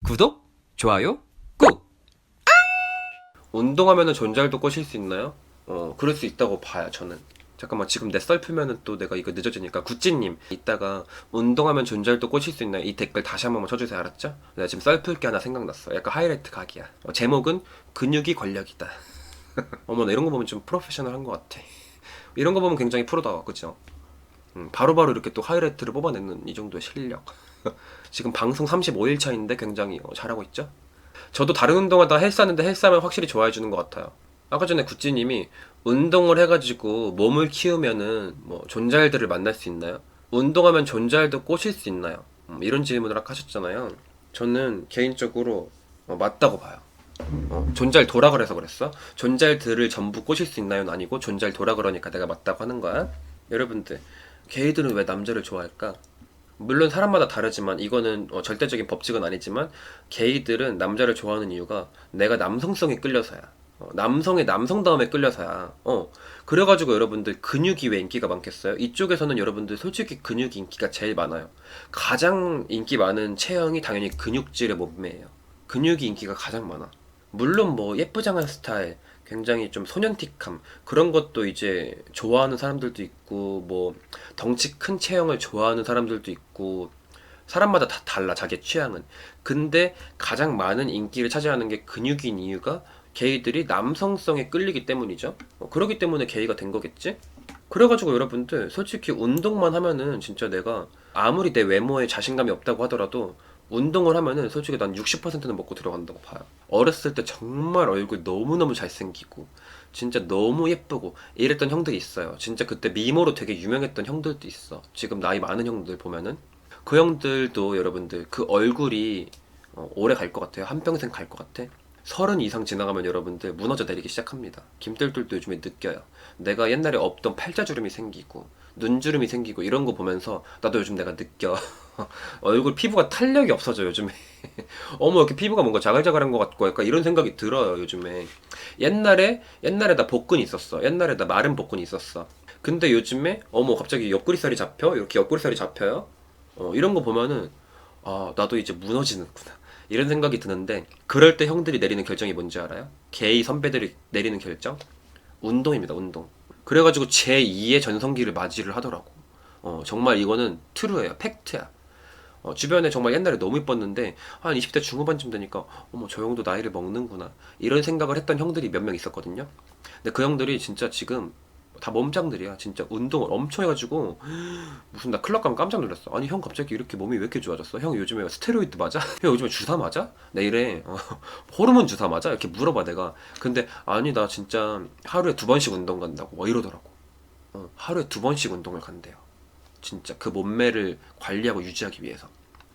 구독, 좋아요, 꾹! 운동하면은 존잘도 꼬실 수 있나요? 그럴 수 있다고 봐요, 저는. 잠깐만, 지금 내 썰 풀면은 또 내가 이거 늦어지니까. 구찌님, 이따가 운동하면 존잘도 꼬실 수 있나요? 이 댓글 다시 한 번만 쳐주세요, 알았죠? 내가 지금 썰 풀 게 하나 생각났어. 약간 하이라이트 각이야. 제목은 근육이 권력이다. 어머, 나 이런 거 보면 좀 프로페셔널한 것 같아. 이런 거 보면 굉장히 프로다, 그죠? 바로바로 이렇게 또 하이라이트를 뽑아내는 이 정도의 실력. 지금 방송 35일 차인데 굉장히 잘하고 있죠? 저도 다른 운동하다 헬스하는데 헬스하면 확실히 좋아해주는 것 같아요. 아까 전에 구찌님이 운동을 해가지고 몸을 키우면은 뭐 존잘들을 만날 수 있나요? 운동하면 존잘도 꼬실 수 있나요? 이런 질문을 아까 하셨잖아요. 저는 개인적으로 맞다고 봐요. 존잘 도라 그래서 그랬어? 존잘들을 전부 꼬실 수 있나요는 아니고 존잘 도라 그러니까 내가 맞다고 하는 거야. 여러분들, 게이들은 왜 남자를 좋아할까? 물론 사람마다 다르지만 이거는 절대적인 법칙은 아니지만 게이들은 남자를 좋아하는 이유가 내가 남성성에 끌려서야. 남성의 남성다움에 끌려서야. 그래가지고 여러분들 근육이 왜 인기가 많겠어요? 이쪽에서는 여러분들 솔직히 근육이 인기가 제일 많아요. 가장 인기 많은 체형이 당연히 근육질의 몸매예요. 근육이 인기가 가장 많아. 물론 뭐 예쁘장한 스타일, 굉장히 좀 소년틱함 그런 것도 이제 좋아하는 사람들도 있고 뭐 덩치 큰 체형을 좋아하는 사람들도 있고 사람마다 다 달라 자기 취향은. 근데 가장 많은 인기를 차지하는 게 근육인 이유가 게이들이 남성성에 끌리기 때문이죠. 그러기 때문에 게이가 된 거겠지? 그래가지고 여러분들 솔직히 운동만 하면은 진짜 내가 아무리 내 외모에 자신감이 없다고 하더라도 운동을 하면은 솔직히 난 60%는 먹고 들어간다고 봐요. 어렸을 때 정말 얼굴 너무너무 잘생기고 진짜 너무 예쁘고 이랬던 형들이 있어요. 진짜 그때 미모로 되게 유명했던 형들도 있어. 지금 나이 많은 형들 보면은 그 형들도 여러분들 그 얼굴이 오래 갈 것 같아요. 한평생 갈 것 같아. 30 이상 지나가면 여러분들 무너져 내리기 시작합니다. 김들들도 요즘에 느껴요. 내가 옛날에 없던 팔자주름이 생기고 눈주름이 생기고 이런 거 보면서 나도 요즘 내가 느껴. 얼굴 피부가 탄력이 없어져 요즘에. 어머, 이렇게 피부가 뭔가 자글자글한 것 같고 약간 이런 생각이 들어요 요즘에. 옛날에 나 복근이 있었어. 옛날에 나 마른 복근이 있었어. 근데 요즘에 어머 갑자기 옆구리살이 잡혀. 이렇게 옆구리살이 잡혀요. 이런 거 보면은 아, 나도 이제 무너지는구나 이런 생각이 드는데, 그럴 때 형들이 내리는 결정이 뭔지 알아요? 게이 선배들이 내리는 결정? 운동입니다, 운동. 그래가지고 제2의 전성기를 맞이를 하더라고. 정말 이거는 트루예요, 팩트야. 주변에 정말 옛날에 너무 이뻤는데 한 20대 중후반쯤 되니까 어머, 저 형도 나이를 먹는구나 이런 생각을 했던 형들이 몇 명 있었거든요. 근데 그 형들이 진짜 지금 다 몸짱들이야. 진짜 운동을 엄청 해가지고 무슨 나 클럽 가면 깜짝 놀랐어. 아니 형 갑자기 이렇게 몸이 왜 이렇게 좋아졌어? 형 요즘에 스테로이드 맞아? 형 요즘에 주사 맞아? 내 이래. 호르몬 주사 맞아? 이렇게 물어봐 내가. 근데 아니 나 진짜 하루에 2번씩 운동 간다고 뭐 이러더라고. 하루에 2번씩 운동을 간대요. 진짜 그 몸매를 관리하고 유지하기 위해서.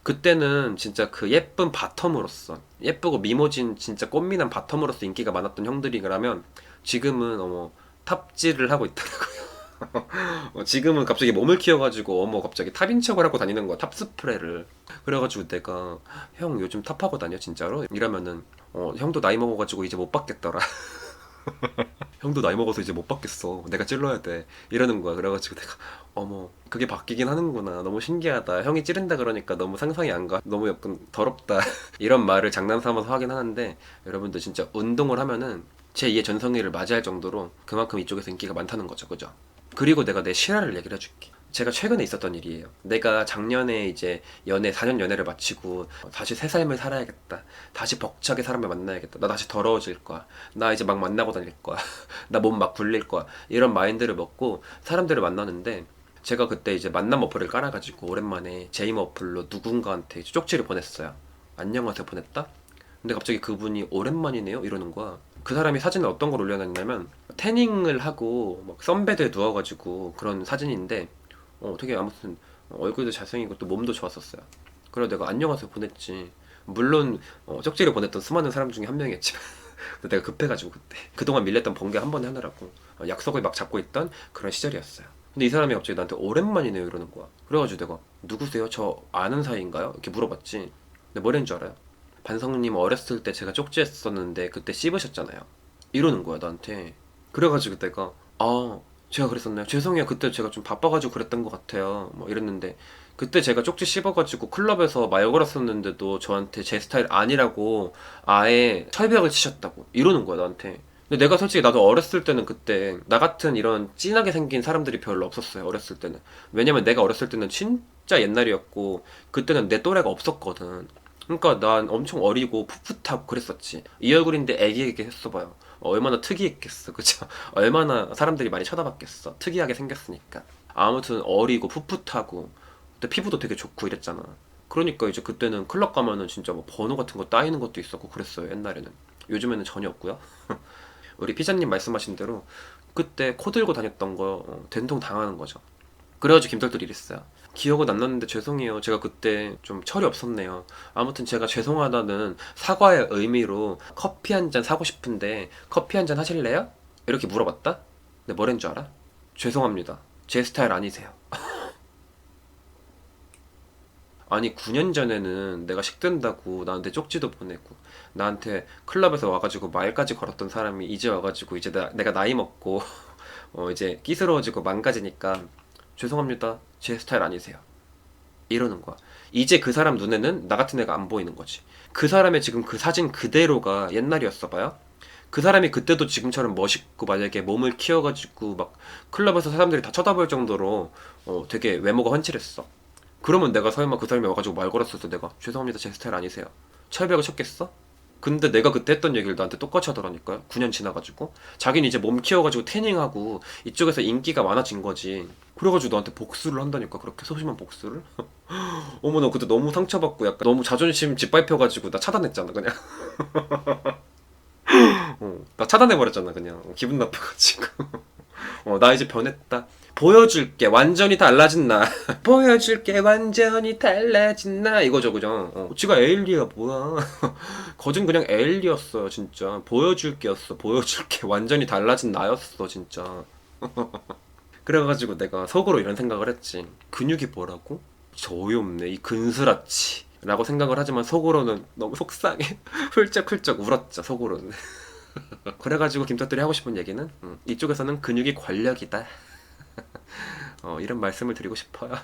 그때는 진짜 그 예쁜 바텀으로서 예쁘고 미모진 진짜 꽃미남 바텀으로서 인기가 많았던 형들이라면 지금은 탑질을 하고 있더라고요. 지금은 갑자기 몸을 키워가지고 갑자기 탑인 척을 하고 다니는 거야, 탑스프레를. 그래가지고 내가 형 요즘 탑하고 다녀 진짜로? 이러면은 형도 나이 먹어가지고 이제 못 받겠더라. 형도 나이 먹어서 이제 못 받겠어. 내가 찔러야 돼. 이러는 거야. 그래가지고 내가 어머, 그게 바뀌긴 하는구나. 너무 신기하다. 형이 찌른다 그러니까 너무 상상이 안 가. 너무 약간 더럽다. 이런 말을 장난 삼아서 하긴 하는데 여러분들 진짜 운동을 하면은 제2의 전성기를 맞이할 정도로 그만큼 이쪽에서 인기가 많다는 거죠. 그죠? 그리고 내가 내 실화를 얘기를 해줄게. 제가 최근에 있었던 일이에요. 내가 작년에 이제 4년 연애를 마치고 다시 새 삶을 살아야겠다. 다시 벅차게 사람을 만나야겠다. 나 다시 더러워질 거야. 나 이제 막 만나고 다닐 거야. 나 몸 막 굴릴 거야. 이런 마인드를 먹고 사람들을 만나는데, 제가 그때 이제 만남 어플을 깔아가지고 오랜만에 제이머 어플로 누군가한테 쪽지를 보냈어요. 안녕하세요 보냈다? 근데 갑자기 그분이 오랜만이네요 이러는 거야. 그 사람이 사진을 어떤 걸 올려놨냐면 태닝을 하고 막 선베드에 누워가지고 그런 사진인데 되게 아무튼 얼굴도 잘생기고 또 몸도 좋았었어요. 그래서 내가 안녕하세요 보냈지. 물론 쪽지를 보냈던 수많은 사람 중에 한 명이었지만 근데 내가 급해가지고 그때 그동안 밀렸던 번개 한 번에 하느라고 약속을 막 잡고 있던 그런 시절이었어요. 근데 이 사람이 갑자기 나한테 오랜만이네요 이러는 거야. 그래가지고 내가 누구세요? 저 아는 사이인가요? 이렇게 물어봤지. 근데 뭐라는 줄 알아요? 반성님 어렸을 때 제가 쪽지했었는데 그때 씹으셨잖아요 이러는 거야 나한테. 그래가지고 내가 제가 그랬었나요? 죄송해요. 그때 제가 좀 바빠가지고 그랬던 것 같아요. 뭐 이랬는데 그때 제가 쪽지 씹어가지고 클럽에서 말 걸었었는데도 저한테 제 스타일 아니라고 아예 철벽을 치셨다고 이러는 거야 나한테. 근데 내가 솔직히 나도 어렸을 때는 그때 나 같은 이런 진하게 생긴 사람들이 별로 없었어요 어렸을 때는. 왜냐면 내가 어렸을 때는 진짜 옛날이었고 그때는 내 또래가 없었거든. 그러니까 난 엄청 어리고 풋풋하고 그랬었지. 이 얼굴인데 애기애기 했어봐요. 얼마나 특이했겠어 그죠? 얼마나 사람들이 많이 쳐다봤겠어 특이하게 생겼으니까. 아무튼 어리고 풋풋하고 그때 피부도 되게 좋고 이랬잖아. 그러니까 이제 그때는 클럽 가면은 진짜 뭐 번호 같은 거 따이는 것도 있었고 그랬어요 옛날에는. 요즘에는 전혀 없고요. 우리 피자님 말씀하신 대로 그때 코 들고 다녔던 거 된통 당하는 거죠. 그래가지고 김떨떨이 이랬어요. 기억은 안 났는데 죄송해요. 제가 그때 좀 철이 없었네요. 아무튼 제가 죄송하다는 사과의 의미로 커피 한 잔 사고 싶은데 커피 한 잔 하실래요? 이렇게 물어봤다? 근데 뭐랬는 줄 알아? 죄송합니다. 제 스타일 아니세요. 아니 9년 전에는 내가 식된다고 나한테 쪽지도 보내고 나한테 클럽에서 와가지고 말까지 걸었던 사람이 이제 와가지고 이제 내가 나이 먹고 이제 끼스러워지고 망가지니까 죄송합니다. 제 스타일 아니세요. 이러는 거야. 이제 그 사람 눈에는 나 같은 애가 안 보이는 거지. 그 사람의 지금 그 사진 그대로가 옛날이었어 봐요. 그 사람이 그때도 지금처럼 멋있고 만약에 몸을 키워가지고 막 클럽에서 사람들이 다 쳐다볼 정도로 되게 외모가 훤칠했어. 그러면 내가 설마 그 사람이 와가지고 말 걸었을 때 내가 죄송합니다 제 스타일 아니세요. 철벽을 쳤겠어? 근데 내가 그때 했던 얘기를 나한테 똑같이 하더라니까요. 9년 지나가지고 자기는 이제 몸 키워가지고 태닝하고 이쪽에서 인기가 많아진 거지. 그래가지고 너한테 복수를 한다니까 그렇게 소심한 복수를. 어머 나 그때 너무 상처받고 약간 너무 자존심 짓밟혀가지고 나 차단했잖아 그냥. 나 차단해버렸잖아 그냥 기분 나빠가지고. 나 이제 변했다. 보여줄게 완전히 달라진 나. 보여줄게 완전히 달라진 나 이거죠 그죠? 지가 에일리야 뭐야. 거진 그냥 에일리였어요 진짜. 보여줄게였어. 보여줄게 완전히 달라진 나였어 진짜. 그래가지고 내가 속으로 이런 생각을 했지. 근육이 뭐라고? 저 어이없네 이 근수라치 라고 생각을 하지만 속으로는 너무 속상해. 훌쩍훌쩍 울었죠 속으로는. 그래가지고 김터들이 하고 싶은 얘기는 이쪽에서는 근육이 권력이다. 이런 말씀을 드리고 싶어요.